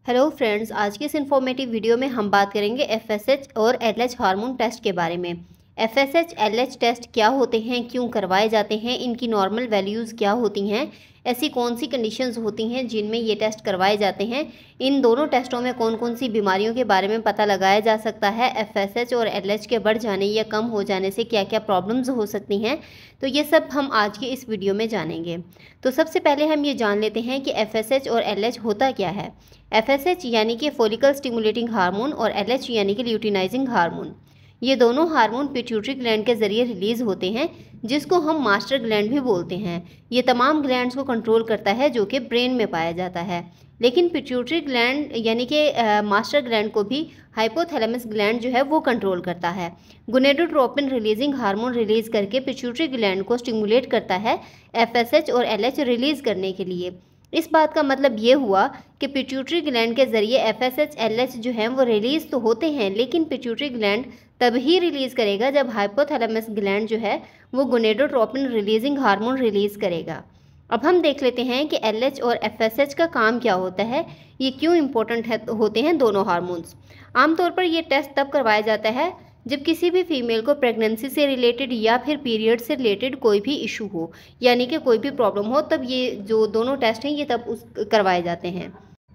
Hello friends, आज की इस इन्फॉर्मेटिव वीडियो में हम बात करेंगे एफएसएच और एलएच हार्मोन टेस्ट के बारे में। एफएसएच एलएच टेस्ट क्या होते हैं, क्यों करवाए जाते हैं, इनकी नॉर्मल वैल्यूज़ क्या होती हैं, ऐसी कौन सी कंडीशंस होती हैं जिनमें ये टेस्ट करवाए जाते हैं, इन दोनों टेस्टों में कौन कौन सी बीमारियों के बारे में पता लगाया जा सकता है, एफएसएच और एलएच के बढ़ जाने या कम हो जाने से क्या क्या प्रॉब्लम्स हो सकती हैं, तो ये सब हम आज की इस वीडियो में जानेंगे। तो सबसे पहले हम ये जान लेते हैं कि एफएसएच और एलएच होता क्या है। एफएसएच यानी कि फॉलिकल स्टिमुलेटिंग हार्मोन और एलएच यानी कि ल्यूटिनाइजिंग हार्मोन, ये दोनों हार्मोन पिट्यूटरी ग्लैंड के ज़रिए रिलीज़ होते हैं, जिसको हम मास्टर ग्लैंड भी बोलते हैं। ये तमाम ग्लैंड्स को कंट्रोल करता है जो कि ब्रेन में पाया जाता है। लेकिन पिट्यूटरी ग्लैंड यानी कि मास्टर ग्लैंड को भी हाइपोथैलेमस ग्लैंड जो है वो कंट्रोल करता है। गोनेडोट्रोपिन रिलीजिंग हार्मोन रिलीज़ करके पिट्यूटरी ग्लैंड को स्टिमुलेट करता है एफएसएच और एलएच रिलीज़ करने के लिए। इस बात का मतलब ये हुआ कि पिट्यूटरी ग्लैंड के ज़रिए एफएसएच एलएच जो हैं वो रिलीज़ तो होते हैं, लेकिन पिट्यूटरी ग्लैंड तब ही रिलीज़ करेगा जब हाइपोथैलेमस ग्लैंड जो है वो गोनेडोट्रोपिन रिलीजिंग हार्मोन रिलीज़ करेगा। अब हम देख लेते हैं कि एलएच और एफएसएच का काम क्या होता है, ये क्यों इम्पोर्टेंट होते हैं दोनों हार्मोन्स। आमतौर पर ये टेस्ट तब करवाया जाता है जब किसी भी फीमेल को प्रेगनेंसी से रिलेटेड या फिर पीरियड से रिलेटेड कोई भी इशू हो, यानी कि कोई भी प्रॉब्लम हो, तब ये जो दोनों टेस्ट हैं ये तब करवाए जाते हैं।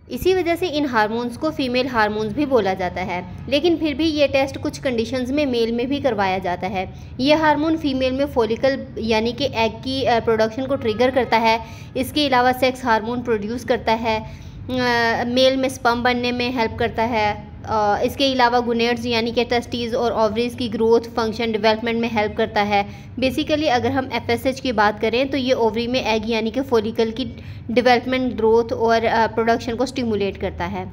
इसी वजह से इन हार्मोन्स को फीमेल हार्मोन्स भी बोला जाता है, लेकिन फिर भी ये टेस्ट कुछ कंडीशंस में मेल में भी करवाया जाता है। ये हार्मोन फीमेल में फॉलिकल यानी कि एग की प्रोडक्शन को ट्रिगर करता है। इसके अलावा सेक्स हार्मोन प्रोड्यूस करता है, मेल में स्पर्म बनने में हेल्प करता है। इसके अलावा गुनेड्स यानी कि टेस्टीज और ओवरीज की ग्रोथ, फंक्शन, डेवलपमेंट में हेल्प करता है। बेसिकली अगर हम एफएसएच की बात करें तो ये ओवरी में एग यानी कि फॉलिकल की डेवलपमेंट, ग्रोथ और प्रोडक्शन को स्टिमुलेट करता है।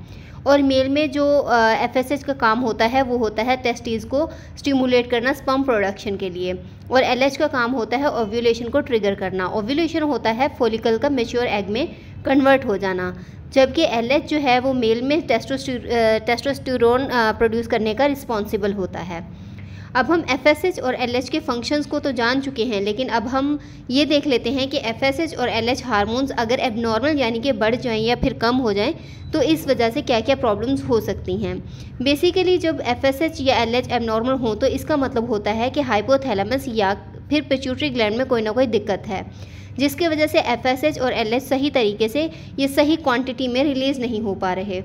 और मेल में जो एफएसएच का काम होता है वो होता है टेस्टीज को स्टिमुलेट करना स्पर्म प्रोडक्शन के लिए, और एलएच का काम होता है ओव्यूलेशन को ट्रिगर करना। ओव्यूलेशन होता है फॉलिकल का मैच्योर एग में कन्वर्ट हो जाना, जबकि एलएच जो है वो मेल में टेस्टोस्टेरोन प्रोड्यूस करने का रिस्पॉन्सिबल होता है। अब हम एफएसएच और एलएच के फंक्शंस को तो जान चुके हैं, लेकिन अब हम ये देख लेते हैं कि एफएसएच और एलएच हार्मोन्स अगर एबनॉर्मल यानी कि बढ़ जाएं या फिर कम हो जाएं तो इस वजह से क्या क्या प्रॉब्लम्स हो सकती हैं। बेसिकली जब एफएसएच या एलएच एबनॉर्मल हो तो इसका मतलब होता है कि हाइपोथैलेमस या फिर पिट्यूटरी ग्लैंड में कोई ना कोई दिक्कत है, जिसकी वजह से एफएसएच और एलएच सही तरीके से ये सही क्वांटिटी में रिलीज़ नहीं हो पा रहे,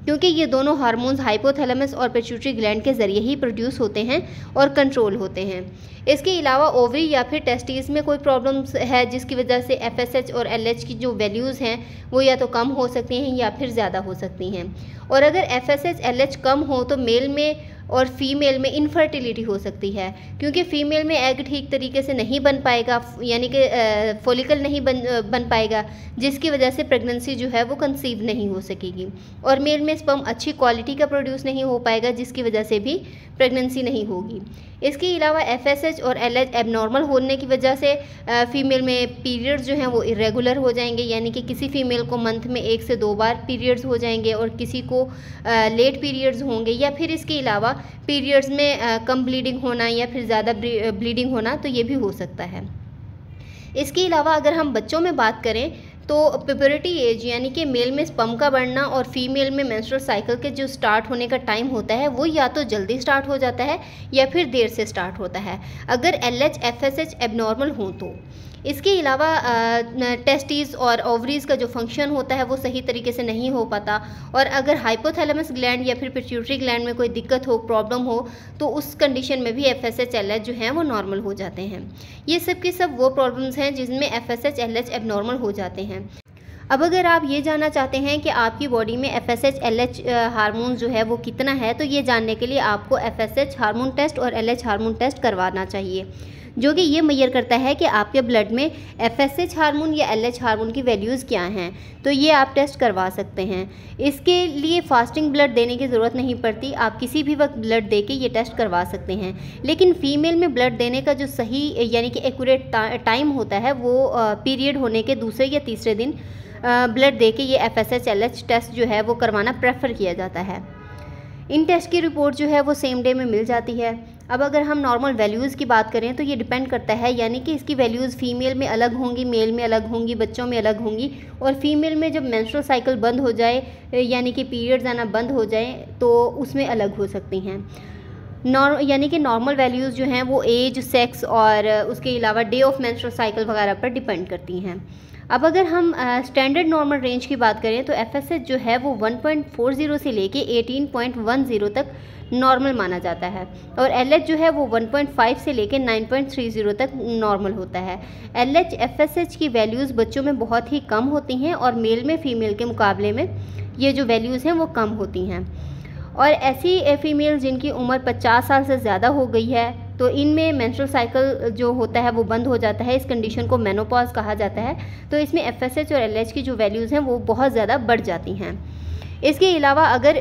क्योंकि ये दोनों हार्मोन्स हाइपोथैलेमस और पिट्यूटरी ग्लैंड के ज़रिए ही प्रोड्यूस होते हैं और कंट्रोल होते हैं। इसके अलावा ओवरी या फिर टेस्टिस में कोई प्रॉब्लम्स है जिसकी वजह से एफएसएच और एलएच की जो वैल्यूज़ हैं वो या तो कम हो सकती हैं या फिर ज़्यादा हो सकती हैं। और अगर एफएसएच एलएच कम हो तो मेल में और फीमेल में इनफर्टिलिटी हो सकती है, क्योंकि फीमेल में एग ठीक तरीके से नहीं बन पाएगा, यानी कि फॉलिकल नहीं बन पाएगा, जिसकी वजह से प्रेगनेंसी जो है वो कंसीव नहीं हो सकेगी। और मेल में स्पर्म अच्छी क्वालिटी का प्रोड्यूस नहीं हो पाएगा, जिसकी वजह से भी प्रेगनेंसी नहीं होगी। इसके अलावा एफएसएच और एलएच एबनॉर्मल होने की वजह से फीमेल में पीरियड्स जो हैं वो इरेगुलर हो जाएंगे, यानी कि किसी फीमेल को मंथ में 1 से 2 बार पीरियड्स हो जाएंगे और किसी को लेट पीरियड्स होंगे, या फिर इसके अलावा पीरियड्स में कम ब्लीडिंग होना या फिर ज़्यादा ब्लीडिंग होना, तो ये भी हो सकता है। इसके अलावा अगर हम बच्चों में बात करें तो प्यूबर्टी एज यानी कि मेल में स्पर्म का बढ़ना और फीमेल में मेंस्ट्रुअल साइकिल के जो स्टार्ट होने का टाइम होता है वो या तो जल्दी स्टार्ट हो जाता है या फिर देर से स्टार्ट होता है अगर एलएच एफएसएच एबनॉर्मल हो तो। इसके अलावा टेस्टिस और ओवरीज का जो फंक्शन होता है वो सही तरीके से नहीं हो पाता, और अगर हाइपोथैलेमस ग्लैंड या फिर पिट्यूटरी ग्लैंड में कोई दिक्कत हो, प्रॉब्लम हो, तो उस कंडीशन में भी एफएसएच एलएच जो हैं वो नॉर्मल हो जाते हैं। ये सब की सब वो प्रॉब्लम्स हैं जिसमें एफएसएच एलएच एबनॉर्मल हो जाते हैं। अब अगर आप ये जानना चाहते हैं कि आपकी बॉडी में एफएसएच एलएच हार्मोन जो है वो कितना है, तो ये जानने के लिए आपको एफएसएच हार्मोन टेस्ट और एलएच हार्मोन टेस्ट करवाना चाहिए, जो कि ये मेजर करता है कि आपके ब्लड में एफएसएच हार्मोन या एलएच हार्मोन की वैल्यूज़ क्या हैं। तो ये आप टेस्ट करवा सकते हैं। इसके लिए फास्टिंग ब्लड देने की ज़रूरत नहीं पड़ती, आप किसी भी वक्त ब्लड दे के ये टेस्ट करवा सकते हैं। लेकिन फीमेल में ब्लड देने का जो सही यानी कि एक्यूरेट टाइम होता है वो पीरियड होने के दूसरे या तीसरे दिन ब्लड दे के ये एफएसएच एलएच टेस्ट जो है वो करवाना प्रेफर किया जाता है। इन टेस्ट की रिपोर्ट जो है वो सेम डे में मिल जाती है। अब अगर हम नॉर्मल वैल्यूज़ की बात करें तो ये डिपेंड करता है, यानी कि इसकी वैल्यूज़ फीमेल में अलग होंगी, मेल में अलग होंगी, बच्चों में अलग होंगी। और फीमेल में जब मेंस्ट्रुअल साइकिल बंद हो जाए, यानी कि पीरियड्स आना बंद हो जाए, तो उसमें अलग हो सकती हैं। यानी कि नॉर्मल वैल्यूज़ जो हैं वो एज, सेक्स और उसके अलावा डे ऑफ मेंस्ट्रुअल साइकिल वगैरह पर डिपेंड करती हैं। अब अगर हम स्टैंडर्ड नॉर्मल रेंज की बात करें तो FSH जो है वो 1.40 से लेके 18.10 तक नॉर्मल माना जाता है, और LH जो है वो 1.5 से लेके 9.30 तक नॉर्मल होता है। LH FSH की वैल्यूज़ बच्चों में बहुत ही कम होती हैं और मेल में फ़ीमेल के मुकाबले में ये जो वैल्यूज़ हैं वो कम होती हैं। और ऐसी फीमेल जिनकी उम्र 50 साल से ज़्यादा हो गई है तो इनमें मेंस्ट्रुअल साइकिल जो होता है वो बंद हो जाता है। इस कंडीशन को मेनोपॉज कहा जाता है। तो इसमें FSH और LH की जो वैल्यूज़ हैं वो बहुत ज़्यादा बढ़ जाती हैं। इसके अलावा अगर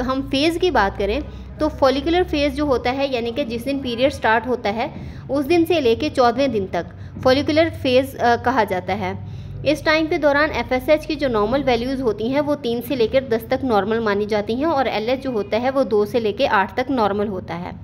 हम फेज़ की बात करें तो फॉलिकुलर फेज़ जो होता है, यानी कि जिस दिन पीरियड स्टार्ट होता है उस दिन से लेके 14वें दिन तक फॉलिकुलर फेज़ कहा जाता है। इस टाइम के दौरान FSH की जो नॉर्मल वैल्यूज़ होती हैं वो 3 से लेकर 10 तक नॉर्मल मानी जाती हैं, और LH जो होता है वो 2 से लेकर 8 तक नॉर्मल होता है।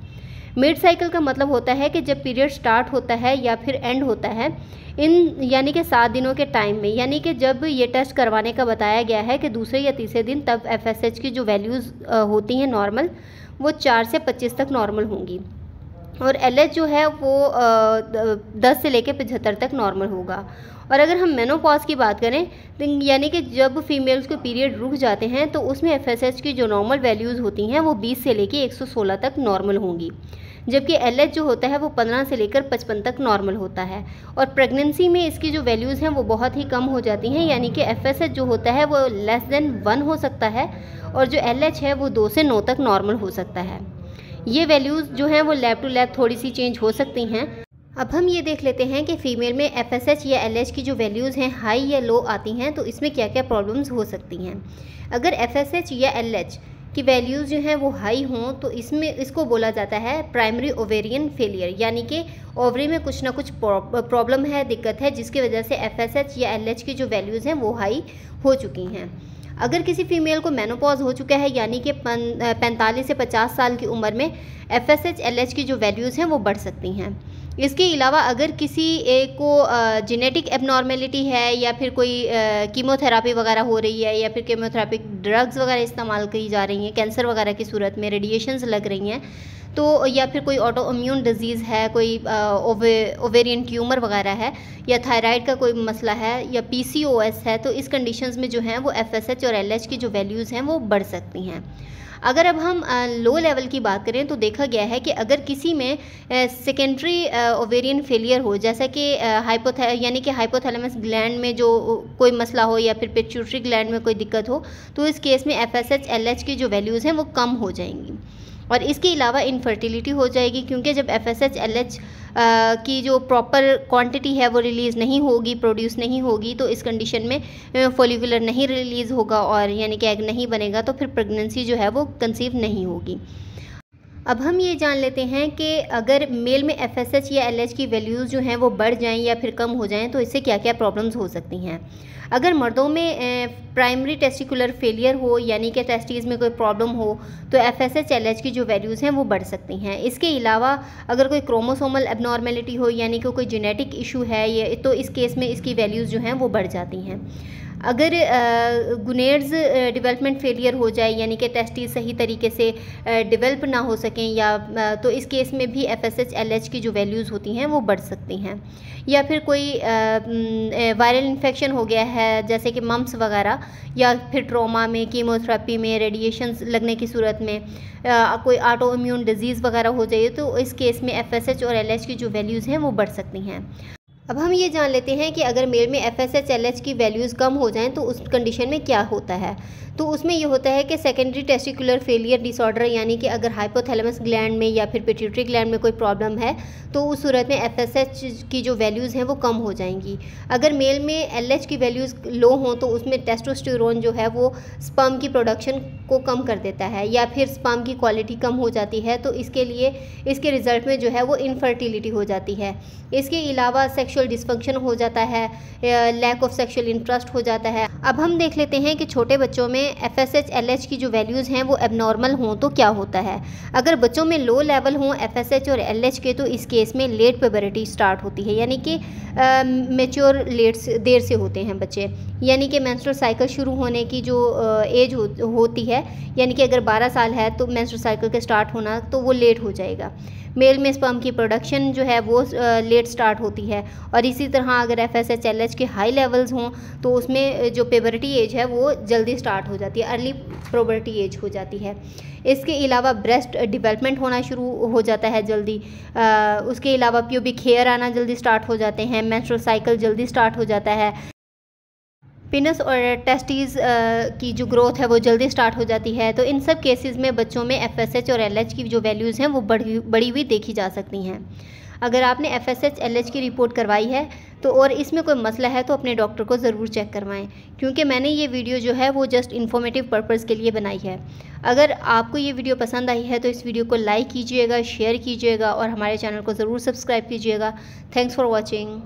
मिड साइकिल का मतलब होता है कि जब पीरियड स्टार्ट होता है या फिर एंड होता है, इन यानी कि 7 दिनों के टाइम में, यानी कि जब ये टेस्ट करवाने का बताया गया है कि दूसरे या तीसरे दिन, तब FSH की जो वैल्यूज़ होती हैं नॉर्मल वो 4 से 25 तक नॉर्मल होंगी, और LH जो है वो 10 से लेकर 75 तक नॉर्मल होगा। और अगर हम मेनोपॉज की बात करें तो यानी कि जब फीमेल्स को पीरियड रुक जाते हैं तो उसमें FSH की जो नॉर्मल वैल्यूज़ होती हैं वो 20 से लेकर 116 तक नॉर्मल होंगी, जबकि LH जो होता है वो 15 से लेकर 55 तक नॉर्मल होता है। और प्रेगनेंसी में इसकी जो वैल्यूज़ हैं वो बहुत ही कम हो जाती हैं, यानी कि FSH जो होता है वो लेस देन 1 हो सकता है, और जो LH है वो 2 से 9 तक नॉर्मल हो सकता है। ये वैल्यूज़ जो हैं वो लैब टू लैब थोड़ी सी चेंज हो सकती हैं। अब हम ये देख लेते हैं कि फ़ीमेल में FSH या LH की जो वैल्यूज़ हैं हाई या लो आती हैं तो इसमें क्या क्या प्रॉब्लम्स हो सकती हैं। अगर FSH या LH की वैल्यूज़ जो हैं वो हाई हों तो इसको बोला जाता है प्राइमरी ओवेरियन फेलियर, यानी कि ओवरी में कुछ ना कुछ प्रॉब्लम है, दिक्कत है, जिसकी वजह से FSH या LH की जो वैल्यूज़ हैं वो हाई हो चुकी हैं। अगर किसी फीमेल को मेनोपॉज हो चुका है, यानी कि 45 से 50 साल की उम्र में, FSH LH की जो वैल्यूज़ हैं वो बढ़ सकती हैं। इसके अलावा अगर किसी एक को जेनेटिक एबनॉर्मेलिटी है या फिर कोई कीमोथेरापी वगैरह हो रही है या फिर कीमोथेरापिक ड्रग्स वगैरह इस्तेमाल की जा रही हैं, कैंसर वगैरह की सूरत में रेडिएशंस लग रही हैं, तो या फिर कोई ऑटो इम्यून डिजीज़ है, कोई ओवेरियन ट्यूमर वगैरह है, या थायराइड का कोई मसला है, या PCOS है, तो इस कंडीशंस में जो हैं वो FSH और LH की जो वैल्यूज़ हैं वो बढ़ सकती हैं। अगर अब हम लो लेवल की बात करें तो देखा गया है कि अगर किसी में सेकेंडरी ओवेरियन फेलियर हो, जैसा कि यानी कि हाइपोथैलेमस ग्लैंड में जो कोई मसला हो या फिर पिट्यूटरी ग्लैंड में कोई दिक्कत हो, तो इस केस में FSH LH की जो वैल्यूज़ हैं वो कम हो जाएंगी। और इसके अलावा इनफर्टिलिटी हो जाएगी, क्योंकि जब FSH LH की जो प्रॉपर क्वांटिटी है वो रिलीज़ नहीं होगी, प्रोड्यूस नहीं होगी, तो इस कंडीशन में फॉलिकुलर नहीं रिलीज़ होगा और यानी कि एग नहीं बनेगा, तो फिर प्रेगनेंसी जो है वो कंसीव नहीं होगी। अब हम ये जान लेते हैं कि अगर मेल में FSH या LH की वैल्यूज़ जो हैं वो बढ़ जाएं या फिर कम हो जाएं तो इससे क्या क्या प्रॉब्लम्स हो सकती हैं। अगर मर्दों में प्राइमरी टेस्टिकुलर फेलियर हो, यानी कि टेस्टिस में कोई प्रॉब्लम हो, तो FSH LH की जो वैल्यूज़ हैं वो बढ़ सकती हैं। इसके अलावा अगर कोई क्रोमोसोमल एबनॉर्मेलिटी हो, यानी कि कोई जेनेटिक इशू है ये, तो इस केस में इसकी वैल्यूज़ जो हैं वो बढ़ जाती हैं। अगर गुनेड्स डेवलपमेंट फेलियर हो जाए, यानी कि टेस्टिस सही तरीके से डेवलप ना हो सकें, या तो इस केस में भी FSH LH की जो वैल्यूज़ होती हैं वो बढ़ सकती हैं। या फिर कोई वायरल इन्फेक्शन हो गया है, जैसे कि मम्प्स वगैरह, या फिर ट्रॉमा में, कीमोथेरेपी में, रेडिएशंस लगने की सूरत में कोई ऑटो इम्यून डिजीज़ वगैरह हो जाए, तो इस केस में FSH और LH की जो वैल्यूज़ हैं वो बढ़ सकती हैं। अब हम ये जान लेते हैं कि अगर मेल में FSH LH की वैल्यूज़ कम हो जाएं तो उस कंडीशन में क्या होता है। तो उसमें ये होता है कि सेकेंडरी टेस्टिकुलर फेलियर डिसऑर्डर, यानी कि अगर हाइपोथैलेमस ग्लैंड में या फिर पिट्यूटरी ग्लैंड में कोई प्रॉब्लम है तो उस सूरत में FSH की जो वैल्यूज़ हैं वो कम हो जाएंगी। अगर मेल में LH की वैल्यूज़ लो हों तो उसमें टेस्टोस्टेरोन जो है वो स्पर्म की प्रोडक्शन को कम कर देता है, या फिर स्पर्म की क्वालिटी कम हो जाती है, तो इसके लिए इसके रिज़ल्ट में जो है वो इनफर्टिलिटी हो जाती है। इसके अलावा सेक्शुअल डिस्फंक्शन हो जाता है, लैक ऑफ सेक्शुअल इंटरेस्ट हो जाता है। अब हम देख लेते हैं कि छोटे बच्चों में FSH LH की जो वैल्यूज़ हैं वो एबनॉर्मल हों तो क्या होता है। अगर बच्चों में लो लेवल हों FSH और LH के, तो इस केस में लेट प्यूबर्टी स्टार्ट होती है, यानी कि मेच्योर देर से होते हैं बच्चे, यानी कि मेंस्ट्रुअल साइकिल शुरू होने की जो एज होती है, यानी कि अगर 12 साल है तो मेंस्ट्रुअल साइकिल का स्टार्ट होना तो वो लेट हो जाएगा। मेल में स्पर्म की प्रोडक्शन जो है वो लेट स्टार्ट होती है। और इसी तरह अगर FSH LH के हाई लेवल्स हों तो उसमें जो प्यूबर्टी एज है वो जल्दी स्टार्ट हो जाती है, अर्ली प्यूबर्टी एज हो जाती है। इसके अलावा ब्रेस्ट डेवलपमेंट होना शुरू हो जाता है जल्दी, उसके अलावा प्यूबिक हेयर आना जल्दी स्टार्ट हो जाते हैं, मेंस्ट्रुअल साइकिल जल्दी स्टार्ट हो जाता है, पिनस और टेस्टीज की जो ग्रोथ है वो जल्दी स्टार्ट हो जाती है। तो इन सब केसेस में बच्चों में FSH और LH की जो वैल्यूज़ हैं वो बढ़ी हुई देखी जा सकती हैं। अगर आपने FSH LH की रिपोर्ट करवाई है तो और इसमें कोई मसला है तो अपने डॉक्टर को ज़रूर चेक करवाएं, क्योंकि मैंने ये वीडियो जो है वो जस्ट इन्फॉर्मेटिव पर्पज़ के लिए बनाई है। अगर आपको ये वीडियो पसंद आई है तो इस वीडियो को लाइक कीजिएगा, शेयर कीजिएगा और हमारे चैनल को ज़रूर सब्सक्राइब कीजिएगा। Thanks for watching.